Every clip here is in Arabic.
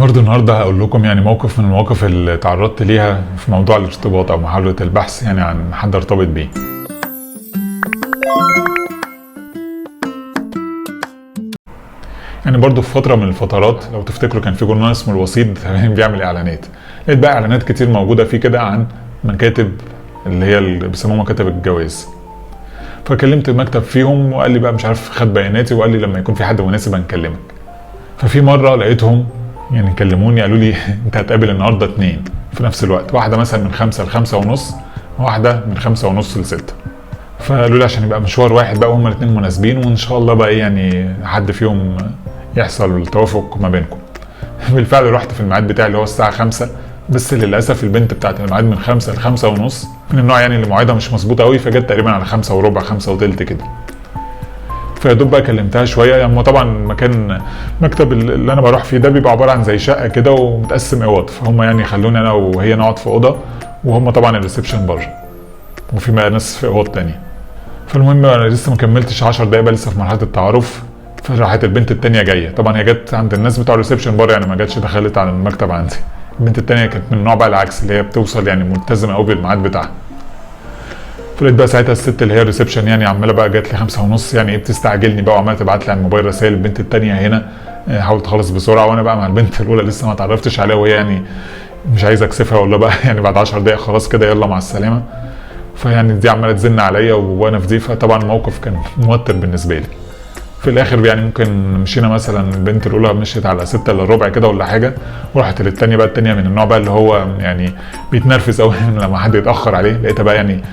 برضه النهارده هقول لكم يعني موقف من المواقف اللي تعرضت ليها في موضوع الارتباط او محاولة البحث يعني عن حد ارتبط بيه. يعني برضه في فترة من الفترات لو تفتكروا كان في جورنال اسمه الوسيط بيعمل اعلانات. لقيت بقى اعلانات كتير موجودة فيه كده عن مكاتب اللي هي اللي بيسموها مكاتب الجواز. فكلمت مكتب فيهم وقال لي بقى مش عارف، خد بياناتي وقال لي لما يكون في حد مناسب هنكلمك. ففي مرة لقيتهم يعني كلموني قالوا لي انت هتقابل النهارده 2 في نفس الوقت، واحدة مثلا من 5 ل5:30 وواحدة من 5:30 ل6. فقالوا لي عشان يبقى مشوار واحد بقى وهما الاتنين مناسبين، وان شاء الله بقى يعني حد فيهم يحصل التوافق ما بينكم. بالفعل رحت في الميعاد بتاعي اللي هو الساعة 5، بس للأسف البنت بتاعت الميعاد من 5 ل5:30 من النوع يعني اللي مواعيدها مش مظبوطة قوي، فجت تقريبا على 5:15 5:15 كده. فيا دوب بقى كلمتها شويه. يعني طبعا مكتب اللي انا بروح فيه ده بيبقى عباره عن زي شقه كده ومتقسم اوض، فهم يعني خلوني انا وهي نقعد في اوضه، وهم طبعا الريسبشن بره، وفي ناس في اوض تانية. فالمهم انا لسه ما كملتش 10 دقايق بقى، لسه في مرحله التعارف. فراحت البنت التانية جايه، طبعا هي جت عند الناس بتوع الريسبشن بره، يعني ما جاتش دخلت على المكتب عندي. البنت التانية كانت من النوع بقى العكس، اللي هي بتوصل يعني ملتزمه قوي بالميعاد بتاعها. فلقيت بقى ساعتها الست اللي هي الريسبشن يعني عماله بقى جات لي 5:30 يعني بتستعجلني بقى، وعماله تبعت لي على الموبايل رسائل. البنت التانية هنا حاول تخلص بسرعه، وانا بقى مع البنت الاولى لسه ما اتعرفتش عليها، وهي يعني مش عايز اكسفها ولا بقى يعني بعد 10 دقايق خلاص كده يلا مع السلامه. فيعني دي عماله تزن عليا وانا في دي، فطبعا الموقف كان موتر بالنسبه لي. في الاخر يعني ممكن مشينا مثلا، البنت الاولى مشيت على 6 الا ربع كده ولا حاجه، ورحت للتانية بقى. التانية من النوع بقى اللي هو يعني بيتنرفز قوي لما حد يتاخر عليه. لقيتها بقى يعني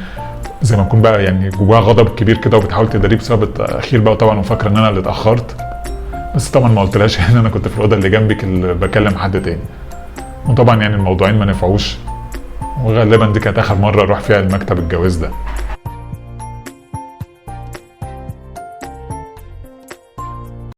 زي ما يكون بقى يعني جواها غضب كبير كده، وبتحاول تداريه بسبب التاخير بقى طبعا، وفاكره ان انا اللي اتاخرت. بس طبعا ما قلتلهاش ان انا كنت في الاوضه اللي جنبك اللي بكلم حد تاني. وطبعا يعني الموضوعين ما نفعوش، وغالبا دي كانت اخر مره اروح فيها المكتب الجواز ده.